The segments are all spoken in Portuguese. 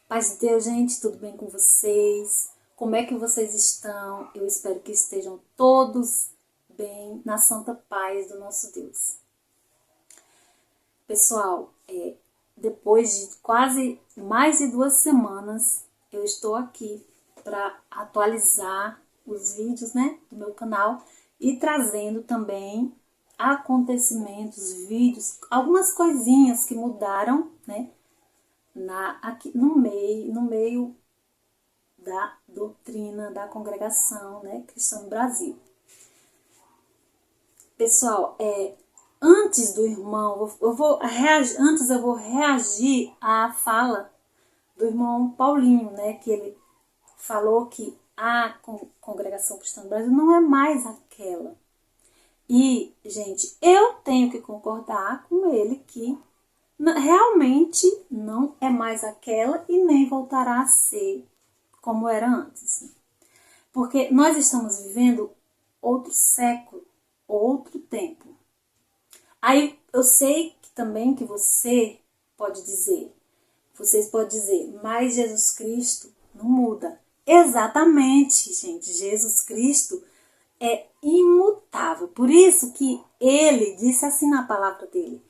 Paz de Deus, gente, tudo bem com vocês? Como é que vocês estão? Eu espero que estejam todos bem na santa paz do nosso Deus. Pessoal, depois de quase mais de 2 semanas, eu estou aqui para atualizar os vídeos, do meu canal e trazendo também acontecimentos, vídeos, algumas coisinhas que mudaram, aqui no meio da doutrina da congregação, cristã no Brasil. Pessoal, antes do irmão, antes eu vou reagir à fala do irmão Paulinho, que ele falou que a congregação cristã no Brasil não é mais aquela. E, gente, eu tenho que concordar com ele que realmente não é mais aquela e nem voltará a ser como era antes. Porque nós estamos vivendo outro século, outro tempo. Aí eu sei que também que vocês podem dizer, mas Jesus Cristo não muda. Exatamente, gente, Jesus Cristo é imutável. Por isso que ele disse assim na palavra dele: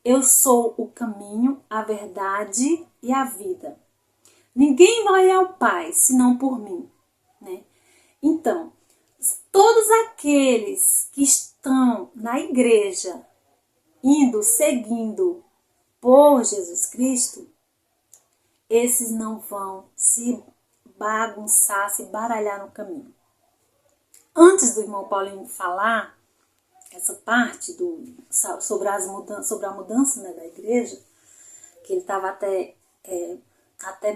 eu sou o caminho, a verdade e a vida. Ninguém vai ao Pai senão por mim. Então, todos aqueles que estão na igreja, seguindo por Jesus Cristo, esses não vão se bagunçar, se baralhar no caminho. Antes do irmão Paulinho falar essa parte sobre a mudança da igreja, que ele estava até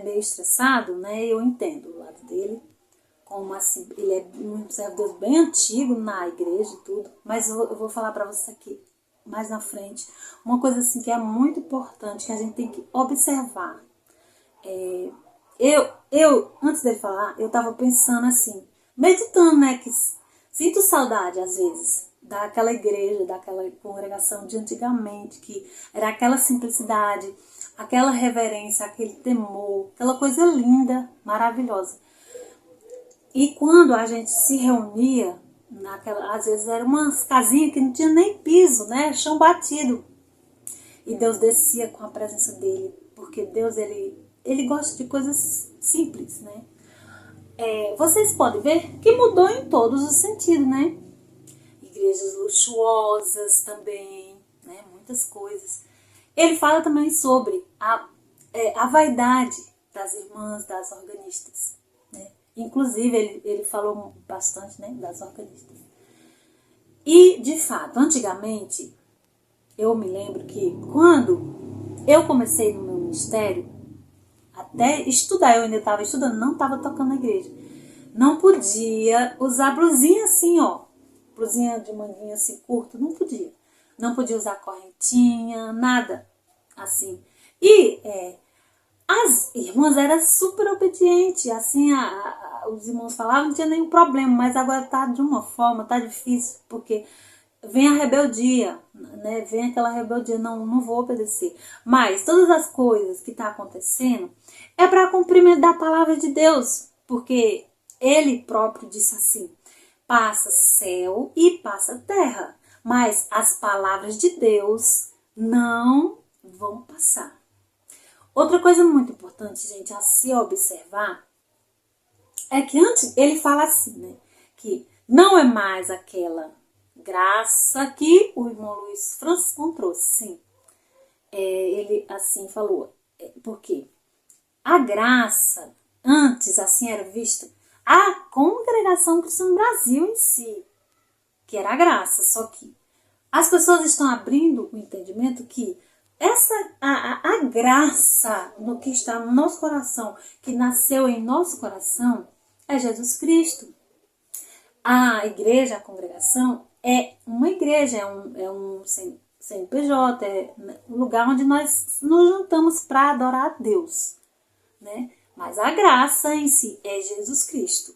meio estressado, eu entendo o lado dele, como assim, ele é um servo de Deus bem antigo na igreja e tudo, mas eu vou falar para você aqui, mais na frente, uma coisa assim que é muito importante, que a gente tem que observar. Antes dele falar, eu estava pensando assim, meditando, que sinto saudade às vezes daquela igreja, daquela congregação de antigamente, que era aquela simplicidade, aquela reverência, aquele temor, aquela coisa linda, maravilhosa. E quando a gente se reunia, às vezes eram umas casinhas que não tinha nem piso, chão batido. E Deus descia com a presença dele, porque Deus, ele gosta de coisas simples, vocês podem ver que mudou em todos os sentidos, Igrejas luxuosas também, muitas coisas. Ele fala também sobre a vaidade das irmãs, das organistas, Inclusive, ele falou bastante, das organistas. E, de fato, antigamente, eu me lembro que quando eu comecei no meu ministério, até estudar, eu ainda estava estudando, não estava tocando na igreja. Não podia usar blusinha assim, blusinha de manguinha assim, curto, não podia. Não podia usar correntinha, nada assim. E as irmãs eram super obedientes, assim, os irmãos falavam, não tinha nenhum problema, mas agora tá de uma forma, tá difícil, porque vem a rebeldia, vem aquela rebeldia, não vou obedecer. Mas todas as coisas que tá acontecendo é para cumprimento da palavra de Deus, porque ele próprio disse assim: passa céu e passa terra, mas as palavras de Deus não vão passar. Outra coisa muito importante, gente, a se observar, é que antes ele fala assim, que não é mais aquela graça que o irmão Luiz Francisco trouxe, sim. Ele assim falou, porque a graça, antes assim era vista a congregação cristã no Brasil em si, que era a graça, só que as pessoas estão abrindo o entendimento que a graça no que está no nosso coração, que nasceu em nosso coração, é Jesus Cristo. A igreja, a congregação, é uma igreja, é um CNPJ, é um lugar onde nós nos juntamos para adorar a Deus, Mas a graça em si é Jesus Cristo.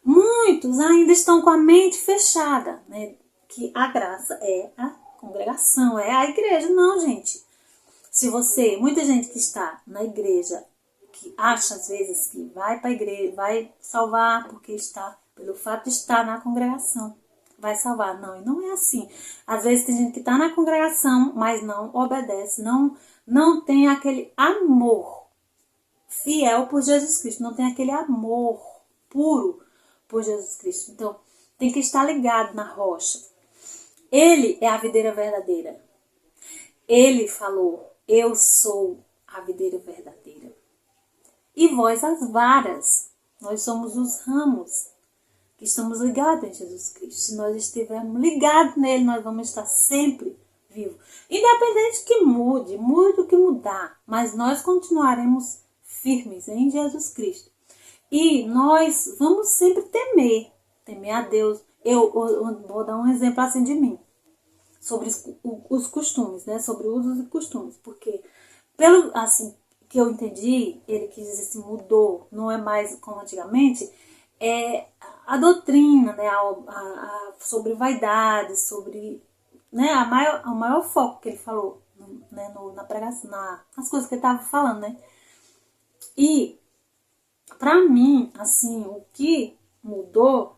Muitos ainda estão com a mente fechada, que a graça é a congregação, é a igreja. Não, gente. Muita gente que está na igreja, que acha às vezes que vai para a igreja, vai salvar porque está, pelo fato de estar na congregação, vai salvar. Não, e não é assim. Às vezes tem gente que está na congregação, mas não obedece, não tem aquele amor fiel por Jesus Cristo, não tem aquele amor puro por Jesus Cristo. Então, tem que estar ligado na rocha. Ele é a videira verdadeira. Ele falou, eu sou a videira verdadeira. E vós as varas. Nós somos os ramos que estamos ligados em Jesus Cristo. Se nós estivermos ligados nele, nós vamos estar sempre vivos. Independente que mude o que mudar, mas nós continuaremos firmes em Jesus Cristo. E nós vamos sempre temer a Deus. Eu vou dar um exemplo assim de mim, sobre os costumes, né? Sobre usos e costumes, porque pelo assim que eu entendi, ele quis dizer assim, mudou, não é mais como antigamente, é a doutrina, né? Sobre vaidade, sobre, né? O maior foco que ele falou, né? Na pregação, nas coisas que ele estava falando, né? E para mim, assim, o que mudou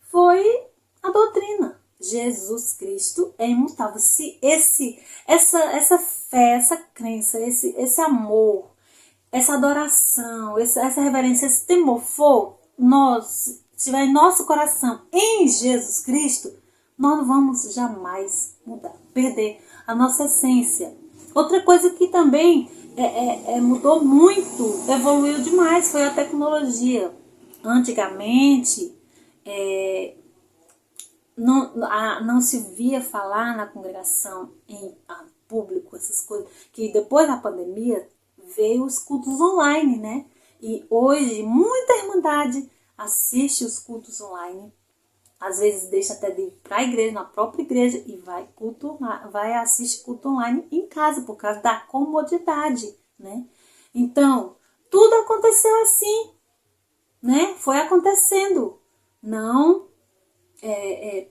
foi a doutrina. Jesus Cristo é imutável. Se essa fé, essa crença, esse amor, essa adoração, essa reverência, esse temor estiver em nosso coração, em Jesus Cristo, nós não vamos jamais mudar, perder a nossa essência. Outra coisa que também mudou muito, evoluiu demais, foi a tecnologia. Antigamente, não se via falar na congregação em público, essas coisas, que depois da pandemia veio os cultos online, né? E hoje muita irmandade assiste os cultos online, às vezes deixa até de ir para a igreja, na própria igreja, e vai assistir culto online em casa, por causa da comodidade, né? Então, tudo aconteceu assim, né? Foi acontecendo. Não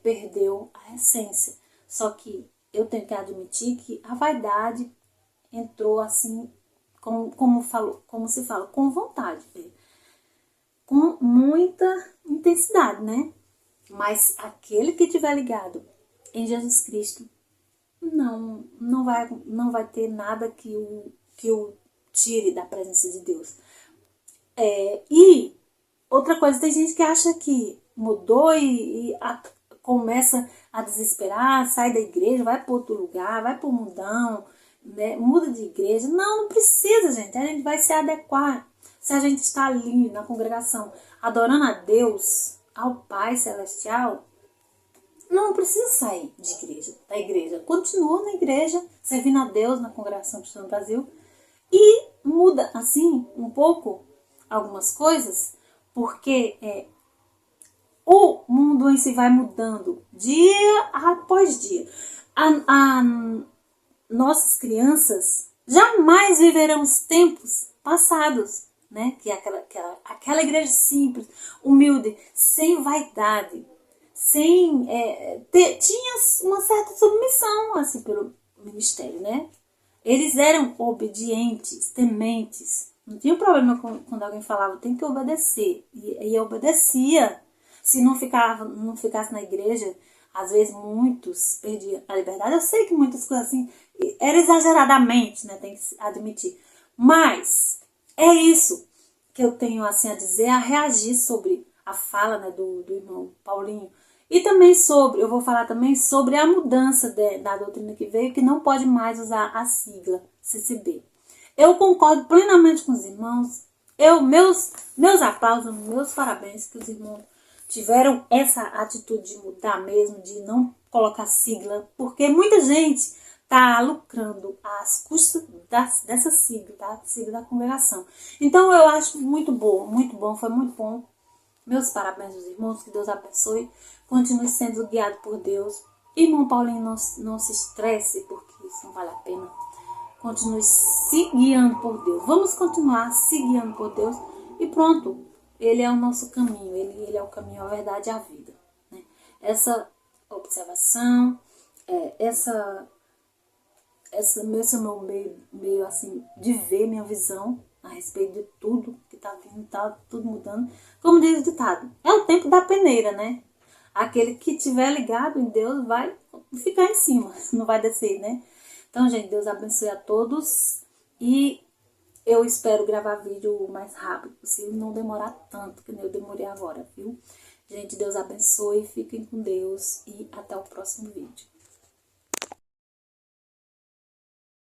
perdeu a essência. Só que eu tenho que admitir que a vaidade entrou assim, como se fala, com vontade, com muita intensidade, né? Mas aquele que estiver ligado em Jesus Cristo não vai ter nada que o tire da presença de Deus. E outra coisa, tem gente que acha que mudou e começa a desesperar, sai da igreja, vai para outro lugar, vai para o mundão, né? Muda de igreja. Não precisa, gente. A gente vai se adequar. Se a gente está ali na congregação adorando a Deus, ao Pai Celestial, não precisa sair da igreja. Continua na igreja, servindo a Deus na congregação cristã do Brasil. E muda, assim, um pouco algumas coisas, porque o mundo em si vai mudando dia após dia. Nossas crianças jamais viverão os tempos passados, né? Que é aquela igreja simples, humilde, sem vaidade, tinha uma certa submissão assim, pelo ministério, né? Eles eram obedientes, tementes. Não tinha problema quando alguém falava, tem que obedecer. E obedecia. Se não ficasse na igreja, às vezes muitos perdiam a liberdade. Eu sei que muitas coisas assim, era exageradamente, né? Tem que admitir. Mas é isso que eu tenho assim a dizer, a reagir sobre a fala, né, do irmão Paulinho. E também eu vou falar também sobre a mudança da doutrina que veio, que não pode mais usar a sigla CCB. Eu concordo plenamente com os irmãos. Meus aplausos, meus parabéns, que os irmãos tiveram essa atitude de mudar mesmo, de não colocar sigla, porque muita gente está lucrando às custas dessa sigla, da sigla da congregação. Então eu acho muito bom, foi muito bom. Meus parabéns aos irmãos, que Deus abençoe, continue sendo guiado por Deus. Irmão Paulinho, não se estresse, porque isso não vale a pena. Continue se guiando por Deus. Vamos continuar se guiando por Deus e pronto. Ele é o nosso caminho, ele é o caminho, a verdade e a vida, né? Essa observação, esse é o meu meio assim, de ver minha visão a respeito de tudo que tá vindo, tá tudo mudando. Como diz o ditado, é o tempo da peneira, né? Aquele que tiver ligado em Deus vai ficar em cima, não vai descer, né? Então, gente, Deus abençoe a todos e eu espero gravar vídeo o mais rápido possível, não demorar tanto que nem eu demorei agora, viu? Gente, Deus abençoe, fiquem com Deus e até o próximo vídeo.